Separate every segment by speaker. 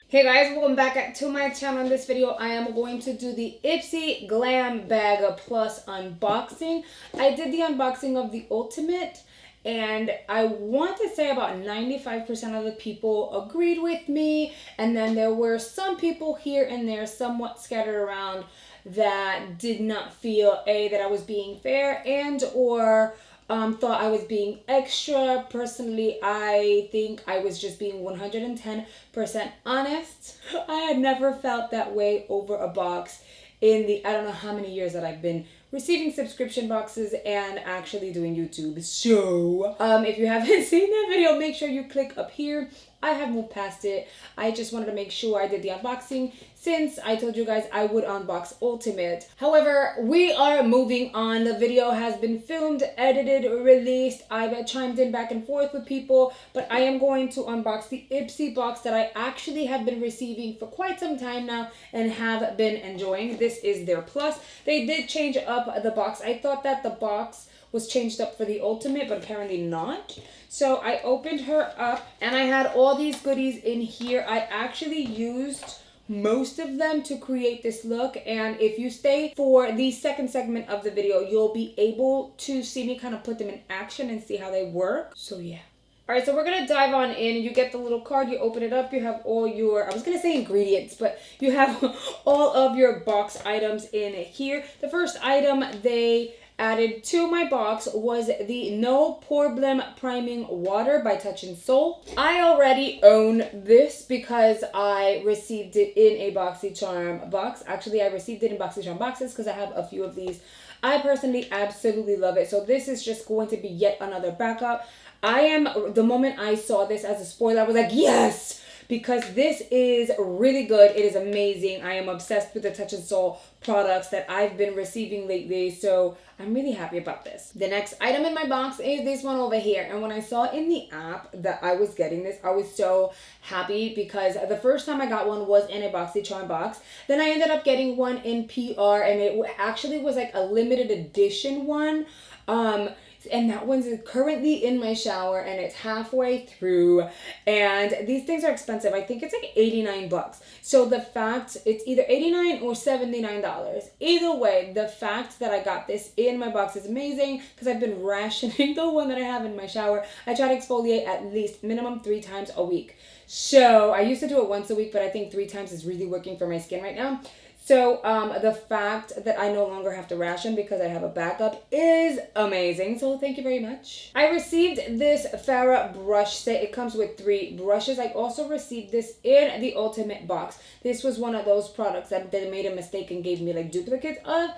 Speaker 1: Hey guys, welcome back to my channel. In this video, I am going to do the Ipsy Glam Bag Plus unboxing. I did the unboxing of the Ultimate, and I want to say about 95% of the people agreed with me, and then there were some people here and there somewhat scattered around that did not feel that I was being fair and or thought I was being extra. Personally, I think I was just being 110% honest. I had never felt that way over a box in the I don't know how many years that I've been receiving subscription boxes and actually doing YouTube. So if you haven't seen that video, make sure you click up here. I have moved past it. I just wanted to make sure I did the unboxing since I told you guys I would unbox Ultimate. However, we are moving on. The video has been filmed, edited, released. I've chimed in back and forth with people, but I am going to unbox the Ipsy box that I actually have been receiving for quite some time now and have been enjoying. This is their Plus. They did change up the box. I thought that the box was changed up for the Ultimate, but apparently not. So I opened her up and I had all these goodies in here. I actually used most of them to create this look, and if you stay for the second segment of the video, you'll be able to see me kind of put them in action and see how they work. So yeah. Alright, so we're going to dive on in. You get the little card, you open it up, you have all your, I was going to say ingredients, but you have all of your box items in here. The first item they added to my box was the No Problem Priming Water by Touch and Soul. I already own this because I received it in a BoxyCharm box. Actually, I received it in BoxyCharm boxes because I have a few of these. I personally absolutely love it. So this is just going to be yet another backup. The moment I saw this as a spoiler, I was like, yes! Because this is really good. It is amazing. I am obsessed with the Touch and Soul products that I've been receiving lately, so I'm really happy about this. The next item in my box is this one over here, and when I saw in the app that I was getting this, I was so happy because the first time I got one was in a BoxyCharm box. Then I ended up getting one in PR, and it actually was like a limited edition one. And that one's currently in my shower and it's halfway through, and these things are expensive. I think it's like 89 bucks. So the fact it's either 89 or $79. Either way, the fact that I got this in my box is amazing because I've been rationing the one that I have in my shower. I try to exfoliate at least minimum 3 times a week. So I used to do it once a week, but I think 3 times is really working for my skin right now. So the fact that I no longer have to ration because I have a backup is amazing. So thank you very much. I received this Farrah brush set. It comes with 3 brushes. I also received this in the Ultimate box. This was one of those products that they made a mistake and gave me like duplicates of.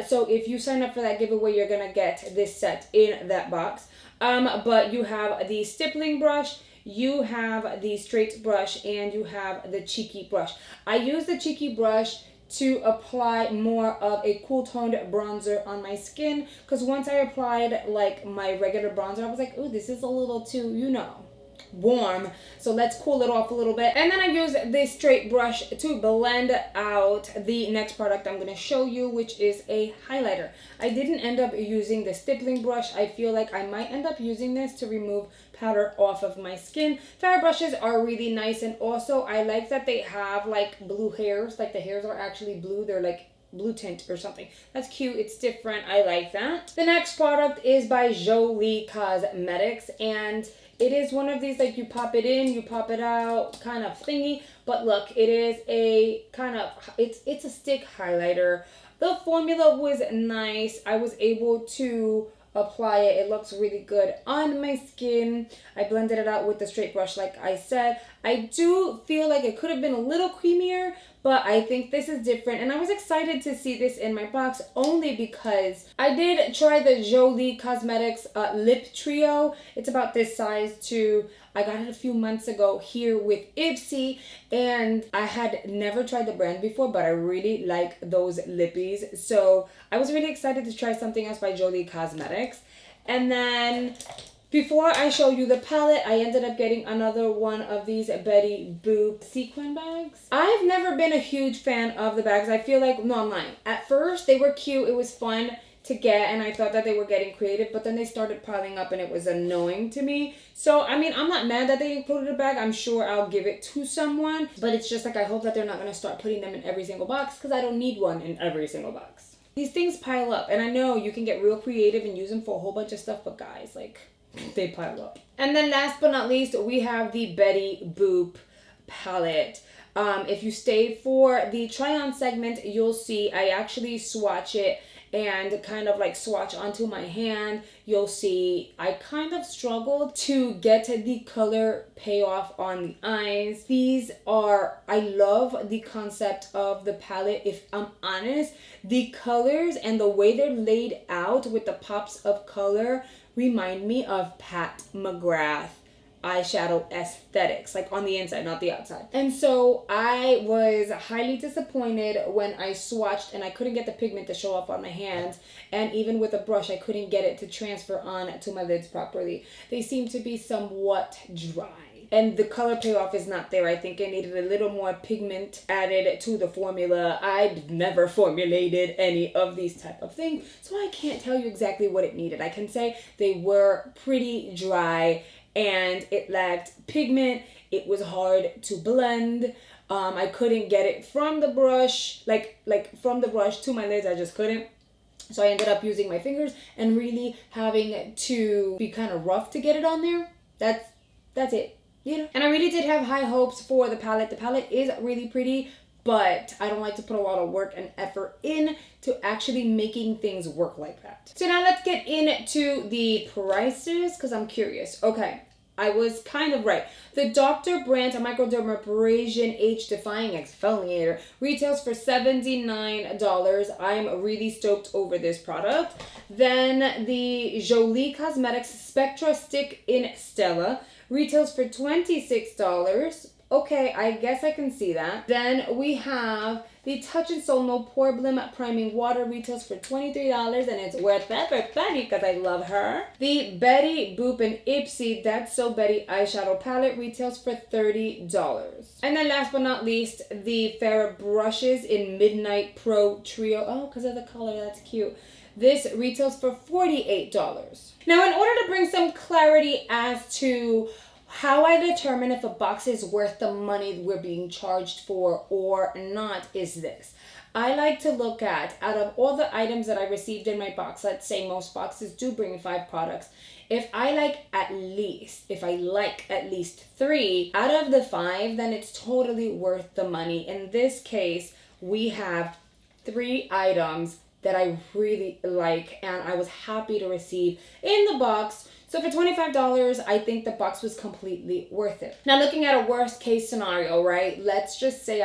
Speaker 1: So if you sign up for that giveaway, you're going to get this set in that box. But you have the stippling brush, you have the straight brush, and you have the cheeky brush. I use the cheeky brush to apply more of a cool toned bronzer on my skin, because once I applied like my regular bronzer, I was like, oh, this is a little too, you know, warm, so let's cool it off a little bit. And then I use this straight brush to blend out the next product I'm going to show you, which is a highlighter. I didn't end up using the stippling brush. I feel like I might end up using this to remove powder off of my skin. Farrah brushes are really nice, and also I like that they have like blue hairs, like the hairs are actually blue. They're like blue tint or something. That's cute. It's different. I like that. The next product is by Jolie Cosmetics, and it is one of these like you pop it in, you pop it out kind of thingy. But look, it is a kind of, it's a stick highlighter. The formula was nice. I was able to apply it. It looks really good on my skin. I blended it out with the straight brush like I said. I do feel like it could have been a little creamier, but I think this is different, and I was excited to see this in my box only because I did try the Jolie Cosmetics lip trio. It's about this size too. I got it a few months ago here with Ipsy, and I had never tried the brand before, but I really like those lippies. So I was really excited to try something else by Jolie Cosmetics. And then before I show you the palette, I ended up getting another one of these Betty Boop sequin bags. I've never been a huge fan of the bags. I feel like, no, I'm lying. At first, they were cute. It was fun to get, and I thought that they were getting creative, but then they started piling up and it was annoying to me. So I mean, I'm not mad that they included a bag. I'm sure I'll give it to someone, but it's just like I hope that they're not going to start putting them in every single box, because I don't need one in every single box. These things pile up, and I know you can get real creative and use them for a whole bunch of stuff, but guys, like, they pile up. And then last but not least, we have the Betty Boop palette. If you stay for the try on segment, you'll see I actually swatch it and kind of like swatch onto my hand. You'll see I kind of struggled to get the color payoff on the eyes. These are, I love the concept of the palette. If I'm honest, the colors and the way they're laid out with the pops of color remind me of Pat McGrath eyeshadow aesthetics, like on the inside, not the outside. And so I was highly disappointed when I swatched and I couldn't get the pigment to show up on my hands, and even with a brush I couldn't get it to transfer on to my lids properly. They seem to be somewhat dry, and the color payoff is not there. I think I needed a little more pigment added to the formula. I've never formulated any of these type of things, so I can't tell you exactly what it needed. I can say they were pretty dry and it lacked pigment. It was hard to blend. I couldn't get it from the brush, like from the brush to my lids. I just couldn't. So I ended up using my fingers and really having to be kind of rough to get it on there. That's it, you know. And I really did have high hopes for the palette. The palette is really pretty, but I don't like to put a lot of work and effort in to actually making things work like that. So now let's get into the prices, because I'm curious. Okay, I was kind of right. The Dr. Brandt Microdermabrasion Age-Defying Exfoliator retails for $79. I'm really stoked over this product. Then the Jolie Cosmetics Spectra Stick in Stella retails for $26. Okay, I guess I can see that. Then we have the Touch in Sol No Pore Blim Priming Water retails for $23, and it's worth everybody because I love her. The Betty Boop and Ipsy That's So Betty eyeshadow palette retails for $30. And then last but not least, the Farrah brushes in Midnight Pro Trio. Oh, because of the color, that's cute. This retails for $48. Now, in order to bring some clarity as to how I determine if a box is worth the money we're being charged for or not is this. I like to look at, out of all the items that I received in my box, let's say most boxes do bring 5 products. If I like at least 3 out of the 5, then it's totally worth the money. In this case, we have 3 items that I really like and I was happy to receive in the box. So for $25, I think the box was completely worth it. Now looking at a worst case scenario, right? Let's just say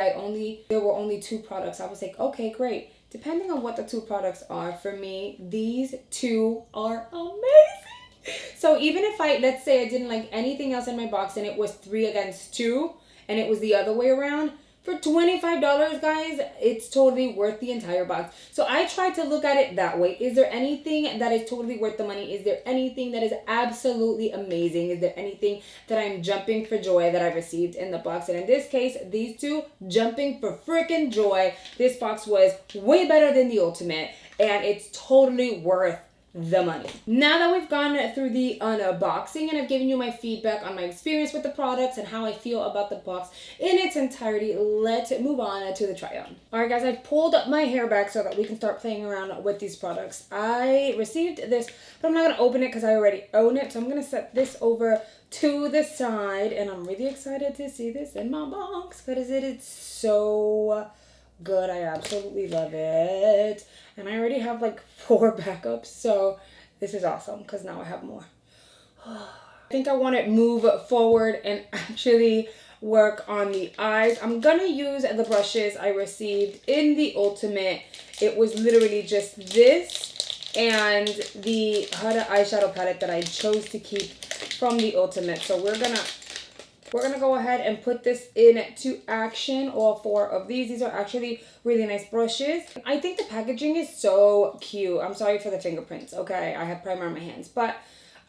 Speaker 1: there were only 2 products. I was like, okay, great. Depending on what the 2 products are, for me, these 2 are amazing. So even if let's say I didn't like anything else in my box and it was 3 against 2 and it was the other way around, for $25, guys, it's totally worth the entire box. So I try to look at it that way. Is there anything that is totally worth the money? Is there anything that is absolutely amazing? Is there anything that I'm jumping for joy that I received in the box? And in this case, these 2, jumping for freaking joy. This box was way better than the Ultimate, and it's totally worth the money. Now that we've gone through the unboxing and I've given you my feedback on my experience with the products and how I feel about the box in its entirety, let's move on to the try on. Alright guys, I've pulled my hair back so that we can start playing around with these products. I received this, but I'm not going to open it because I already own it. So I'm going to set this over to the side, and I'm really excited to see this in my box because it is so good. I absolutely love it. And I already have like 4 backups, so this is awesome because now I have more. I think I want to move forward and actually work on the eyes. I'm gonna use the brushes I received in the Ultimate. It was literally just this and the Huda eyeshadow palette that I chose to keep from the Ultimate. So we're gonna go ahead and put this into action, all 4 of these. These are actually really nice brushes. I think the packaging is so cute. I'm sorry for the fingerprints, okay? I have primer on my hands, but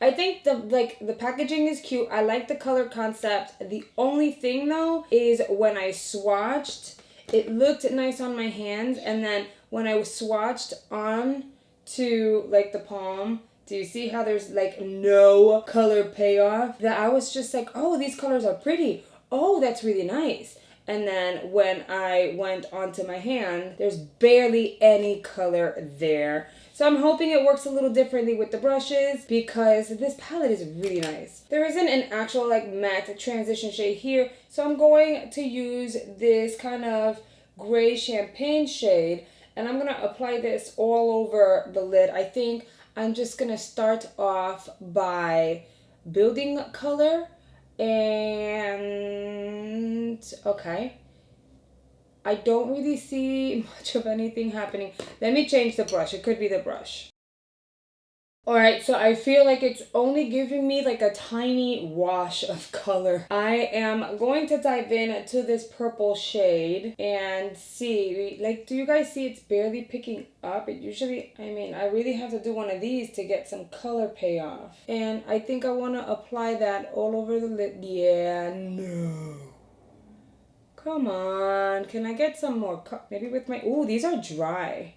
Speaker 1: I think the packaging is cute. I like the color concept. The only thing though is when I swatched, it looked nice on my hands, and then when I swatched on to like the palm. Do you see how there's like no color payoff? That I was just like, oh, these colors are pretty. Oh, that's really nice. And then when I went onto my hand, there's barely any color there. So I'm hoping it works a little differently with the brushes because this palette is really nice. There isn't an actual like matte transition shade here. So I'm going to use this kind of gray champagne shade and I'm gonna apply this all over the lid. I think I'm just gonna start off by building color and okay. I don't really see much of anything happening. Let me change the brush. It could be the brush. Alright, so I feel like it's only giving me like a tiny wash of color. I am going to dive in to this purple shade and see, like, do you guys see it's barely picking up? It usually, I mean, I really have to do one of these to get some color payoff. And I think I want to apply that all over the lid. Yeah, no. Come on, can I get some more? Maybe with my, ooh, these are dry.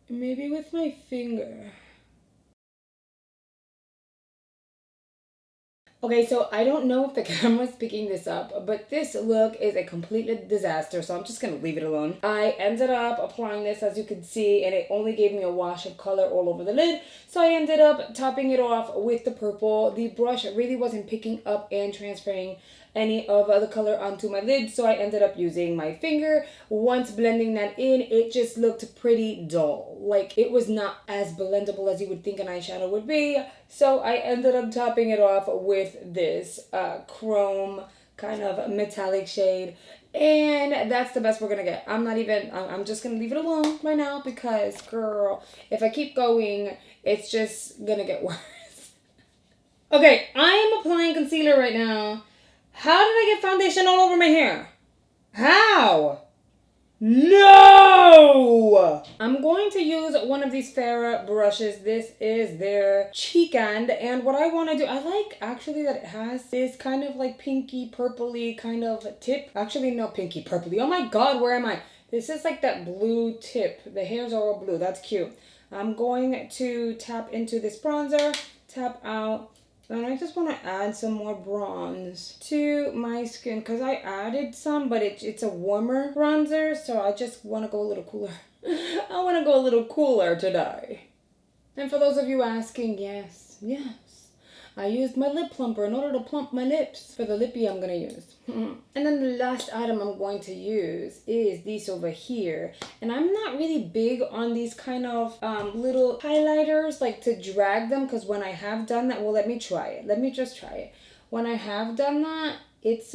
Speaker 1: Maybe with my finger. Okay, so I don't know if the camera's picking this up, but this look is a complete disaster, so I'm just gonna leave it alone. I ended up applying this, as you can see, and it only gave me a wash of color all over the lid, so I ended up topping it off with the purple. The brush really wasn't picking up and transferring any of the color onto my lid, so I ended up using my finger. Once blending that in, it just looked pretty dull. Like, it was not as blendable as you would think an eyeshadow would be, so I ended up topping it off with this chrome kind of metallic shade, and that's the best we're gonna get. I'm just gonna leave it alone right now because, girl, if I keep going, it's just gonna get worse. Okay, I am applying concealer right now. How did I get foundation all over my hair? How? No! I'm going to use one of these Farrah brushes. This is their cheek end. And what I want to do, I like actually that it has this kind of like pinky purpley kind of tip. Actually, no, pinky purpley. Oh my God, where am I? This is like that blue tip. The hairs are all blue. That's cute. I'm going to tap into this bronzer, tap out. And I just want to add some more bronze to my skin because I added some, but it's a warmer bronzer, so I just want to go a little cooler. I want to go a little cooler today. And for those of you asking, yes, I used my lip plumper in order to plump my lips for the lippy I'm going to use. And then the last item I'm going to use is these over here. And I'm not really big on these kind of little highlighters, like to drag them, because when I have done that, well, let me try it. Let me just try it. When I have done that, it's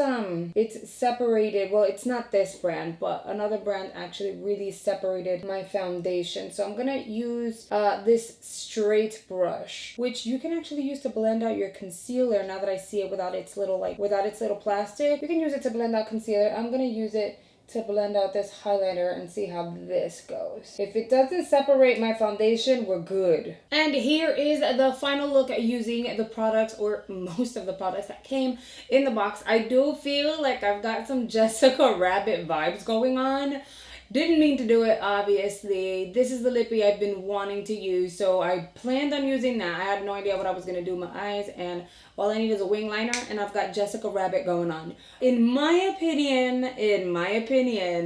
Speaker 1: separated. Well, it's not this brand, but another brand actually really separated my foundation. So I'm gonna use this straight brush, which you can actually use to blend out your concealer. Now that I see it without its little plastic, you can use it to blend out concealer. I'm gonna use it to blend out this highlighter and see how this goes. If it doesn't separate my foundation, we're good. And here is the final look using the products, or most of the products that came in the box. I do feel like I've got some Jessica Rabbit vibes going on. Didn't mean to do it, obviously. This is the lippy I've been wanting to use, so I planned on using that. I had no idea what I was going to do with my eyes, and all I need is a wing liner, and I've got Jessica Rabbit going on. In my opinion,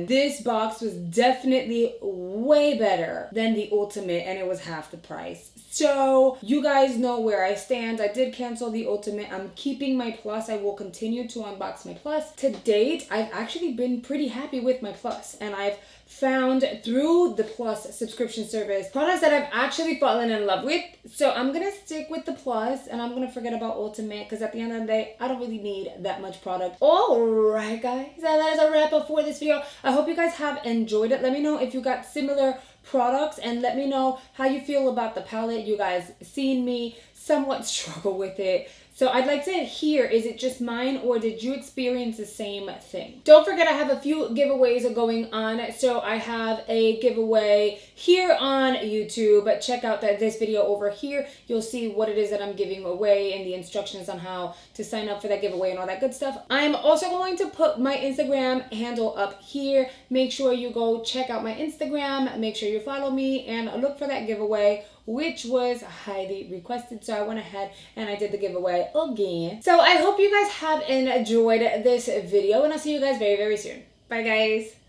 Speaker 1: this box was definitely way better than the Ultimate, and it was half the price. So you guys know where I stand. I did cancel the Ultimate. I'm keeping my Plus. I will continue to unbox my Plus. To date, I've actually been pretty happy with my Plus, and I've found through the Plus subscription service products that I've actually fallen in love with. So I'm gonna stick with the Plus, and I'm gonna forget about Ultimate, because at the end of the day, I don't really need that much product. Alright guys, that is a wrap up for this video. I hope you guys have enjoyed it. Let me know if you got similar products, and let me know how you feel about the palette. You guys seen me somewhat struggle with it, So I'd like to hear, is it just mine or did you experience the same thing? Don't forget I have a few giveaways going on. So I have a giveaway here on YouTube. Check out this video over here. You'll see what it is that I'm giving away and the instructions on how to sign up for that giveaway and all that good stuff. I'm also going to put my Instagram handle up here. Make sure you go check out my Instagram. Make sure you follow me and look for that giveaway, which was highly requested. So I went ahead and I did the giveaway again. So I hope you guys have enjoyed this video and I'll see you guys very, very soon. Bye guys.